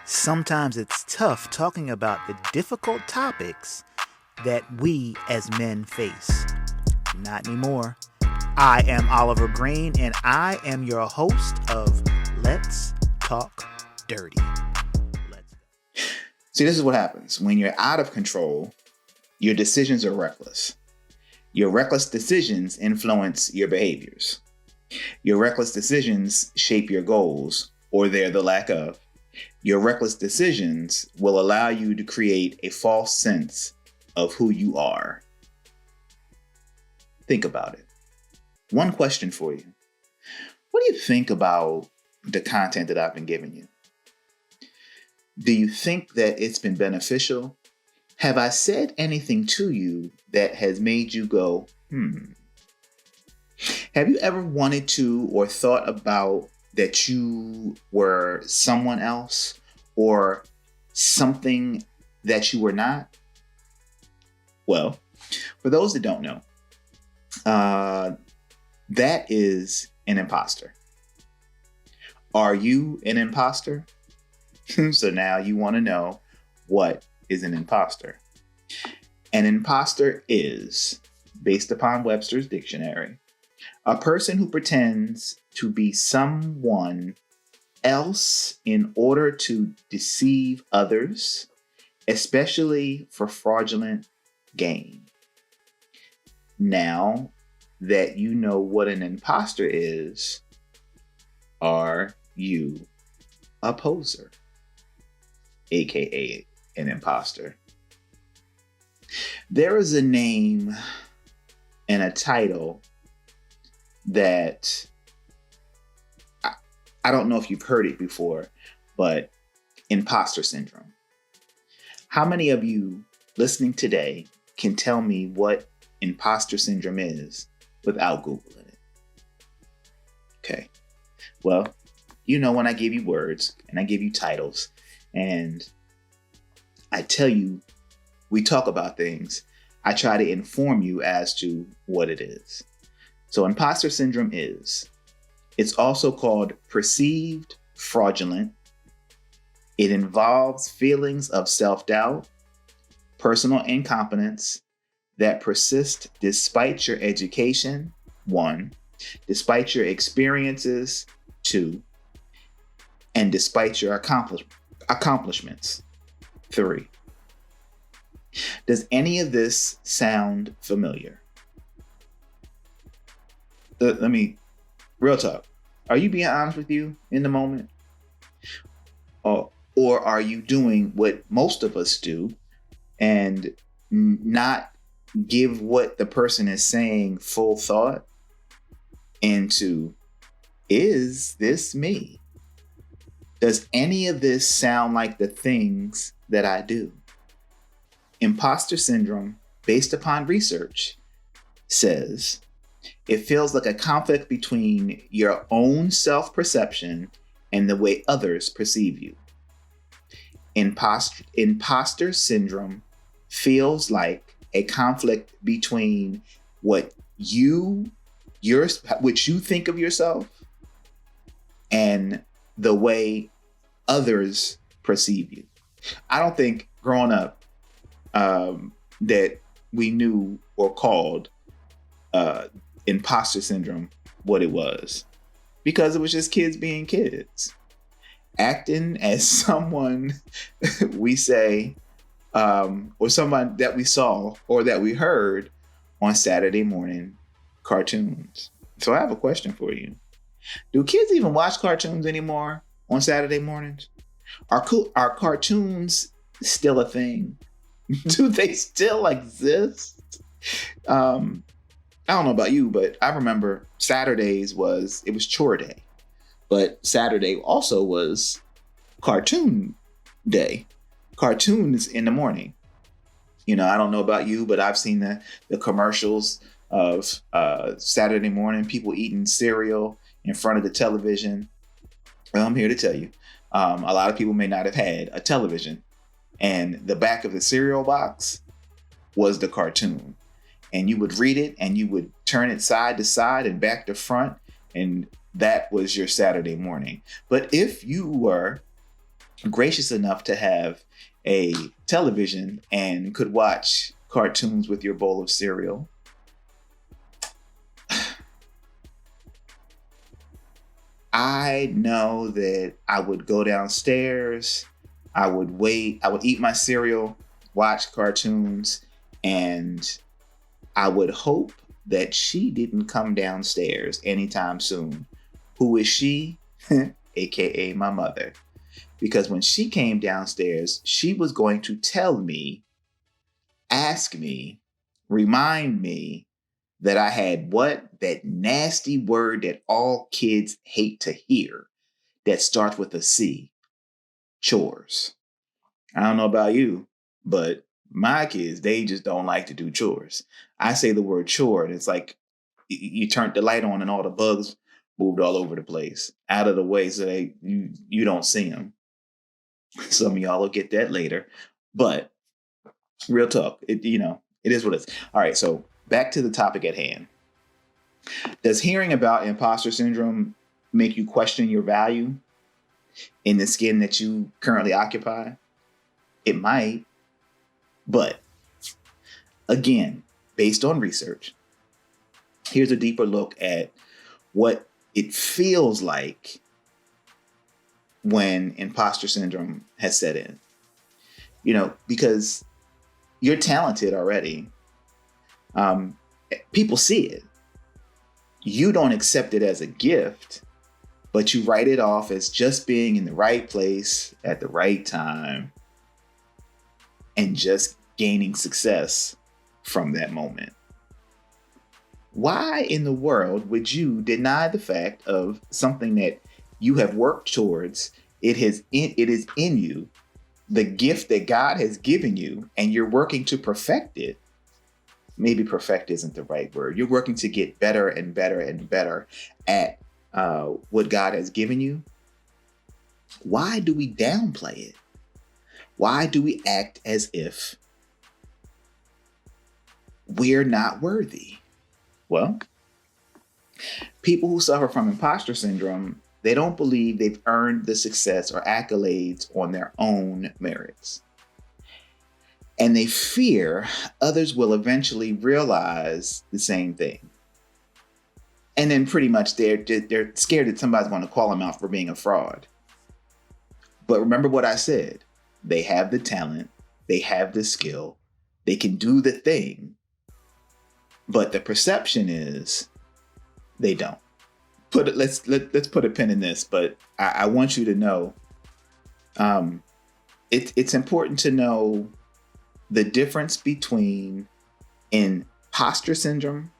Sometimes it's tough talking about the difficult topics that we as men face. Not anymore. I am Oliver Green, and I am your host of Let's Talk Dirty. Let's go. See, this is what happens. When you're out of control, your decisions are reckless. Your reckless decisions influence your behaviors. Your reckless decisions shape your goals, or they're the lack of. Your reckless decisions will allow you to create a false sense of who you are. Think about it. One question for you. What do you think about the content that I've been giving you? Do you think that it's been beneficial? Have I said anything to you that has made you go, Have you ever wanted to or thought about that you were someone else or something that you were not? Well, for those that don't know, that is an imposter. Are you an imposter? So now you want to know, what is an imposter? An imposter is, based upon Webster's dictionary, a person who pretends to be someone else in order to deceive others, especially for fraudulent gain. Now that you know what an imposter is, are you a poser, aka an imposter? There is a name and a title that I don't know if you've heard it before, but Imposter Syndrome. How many of you listening today can tell me what Imposter Syndrome is without Googling it? Okay. Well, you know, when I give you words and I give you titles and I tell you, we talk about things, I try to inform you as to what it is. So Imposter Syndrome it's also called perceived fraudulent. It involves feelings of self-doubt, personal incompetence that persist despite your education, 1, despite your experiences, 2, and despite your accomplishments, 3. Does any of this sound familiar? Let me, real talk. Are you being honest with you in the moment? Or are you doing what most of us do and not give what the person is saying full thought into, is this me? Does any of this sound like the things that I do? Imposter syndrome, based upon research, says it feels like a conflict between your own self-perception and the way others perceive you. Imposter syndrome feels like a conflict between what you think of yourself and the way others perceive you. I don't think growing up that we knew or called imposter syndrome what it was, because it was just kids being kids, acting as someone we say or someone that we saw or that we heard on Saturday morning cartoons. So I have a question for you. Do kids even watch cartoons anymore on Saturday mornings? Are cartoons still a thing? Do they still exist? I don't know about you, but I remember Saturdays was chore day. But Saturday also was cartoon day. Cartoons in the morning. You know, I don't know about you, but I've seen the commercials of Saturday morning, people eating cereal in front of the television. Well, I'm here to tell you, a lot of people may not have had a television, and the back of the cereal box was the cartoon. And you would read it and you would turn it side to side and back to front. And that was your Saturday morning. But if you were gracious enough to have a television and could watch cartoons with your bowl of cereal. I know that I would go downstairs, I would wait, I would eat my cereal, watch cartoons, and I would hope that she didn't come downstairs anytime soon. Who is she? AKA my mother. Because when she came downstairs, she was going to tell me, ask me, remind me that I had that nasty word that all kids hate to hear that starts with a C, chores. I don't know about you, but my kids, they just don't like to do chores. I say the word chore, and it's like you turned the light on and all the bugs moved all over the place, out of the way so you don't see them. Some of y'all will get that later, but real talk, it is what it is. All right, so back to the topic at hand. Does hearing about imposter syndrome make you question your value in the skin that you currently occupy? It might, but again, based on research, here's a deeper look at what it feels like when imposter syndrome has set in. Because you're talented already. People see it. You don't accept it as a gift, but you write it off as just being in the right place at the right time and just gaining success from that moment. Why in the world would you deny the fact of something that you have worked towards? It is in you, the gift that God has given you, and you're working to perfect it. Maybe perfect isn't the right word. You're working to get better and better and better at what God has given you. Why do we downplay it? Why do we act as if we're not worthy? Well, people who suffer from imposter syndrome, they don't believe they've earned the success or accolades on their own merits. And they fear others will eventually realize the same thing. And then pretty much they're scared that somebody's going to call them out for being a fraud. But remember what I said. They have the talent. They have the skill. They can do the thing. But the perception is they don't. Let's put a pin in this. But I want you to know it's important to know the difference between imposter syndrome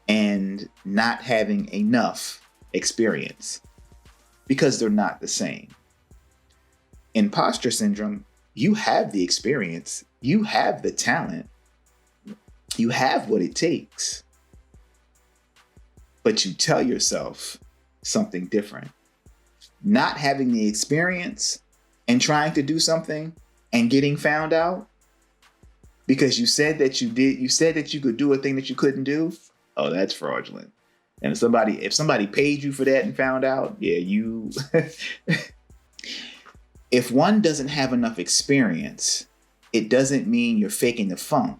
and not having enough experience, because they're not the same. Imposter syndrome, you have the experience, you have the talent, you have what it takes, but you tell yourself something different. Not having the experience and trying to do something and getting found out because you said that you could do a thing that you couldn't do. Oh, that's fraudulent. And if somebody paid you for that and found out, you if one doesn't have enough experience, it doesn't mean you're faking the funk.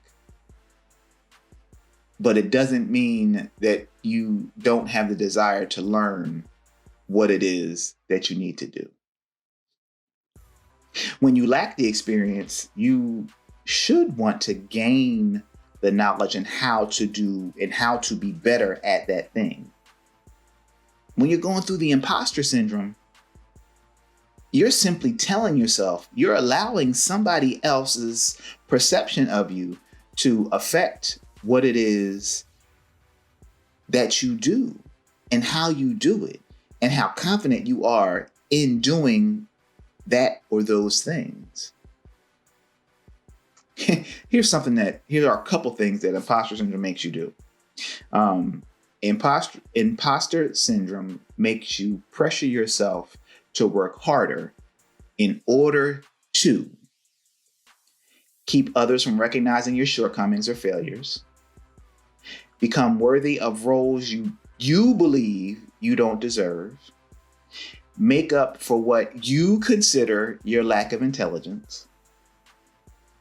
But it doesn't mean that you don't have the desire to learn what it is that you need to do. When you lack the experience, you should want to gain the knowledge and how to do and how to be better at that thing. When you're going through the imposter syndrome, you're simply telling yourself, you're allowing somebody else's perception of you to affect what it is that you do and how you do it and how confident you are in doing that or those things. Here are a couple things that imposter syndrome makes you do. Imposter syndrome makes you pressure yourself to work harder in order to keep others from recognizing your shortcomings or failures, become worthy of roles you believe you don't deserve, make up for what you consider your lack of intelligence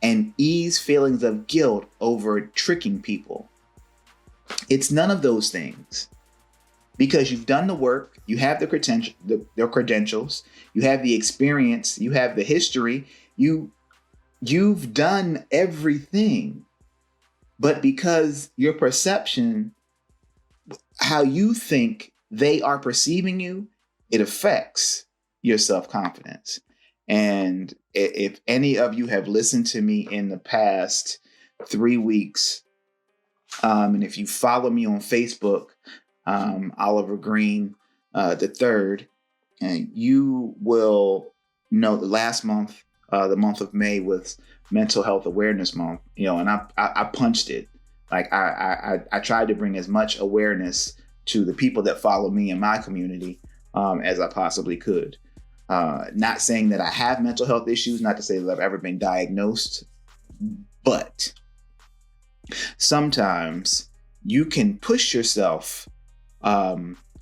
and ease feelings of guilt over tricking people. It's none of those things. Because you've done the work, you have the credentials, you have the experience, you have the history, you've done everything. But because your perception, how you think they are perceiving you, it affects your self-confidence. And if any of you have listened to me in the past 3 weeks, and if you follow me on Facebook, Oliver Green, the third, and you will know that last month, the month of May, was Mental Health Awareness Month. And I punched it. Like I tried to bring as much awareness to the people that follow me in my community as I possibly could. Not saying that I have mental health issues, not to say that I've ever been diagnosed, but sometimes you can push yourself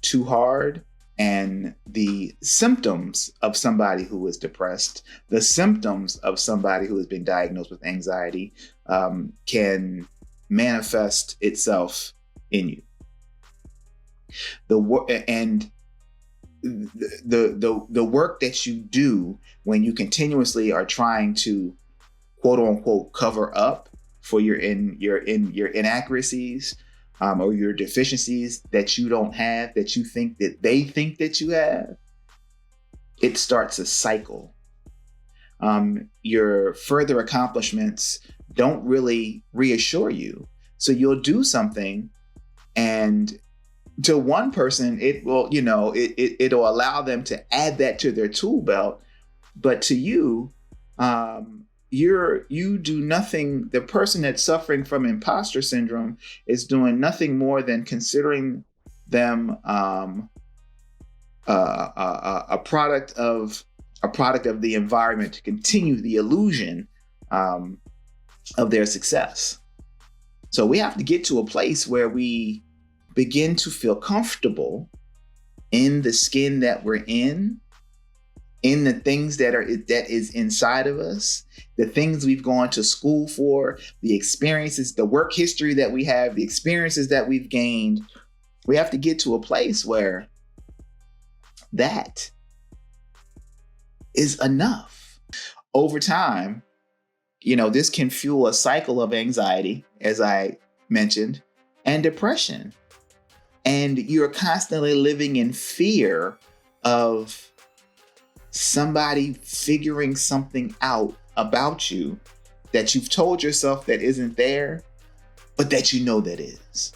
too hard, and the symptoms of somebody who is depressed, the symptoms of somebody who has been diagnosed with anxiety can manifest itself in you. The work that you do when you continuously are trying to quote unquote cover up for your inaccuracies, or your deficiencies that you don't have, that you think that they think that you have, it starts a cycle. Your further accomplishments don't really reassure you. So you'll do something, and to one person, it will, it'll allow them to add that to their tool belt. But to you, you do nothing. The person that's suffering from imposter syndrome is doing nothing more than considering them a product of the environment to continue the illusion of their success. So we have to get to a place where we begin to feel comfortable in the skin that we're in the things that is inside of us, the things we've gone to school for, the experiences, the work history that we have, the experiences that we've gained. We have to get to a place where that is enough. Over time, this can fuel a cycle of anxiety, as I mentioned, and depression. And you're constantly living in fear of somebody figuring something out about you that you've told yourself that isn't there, but that that is.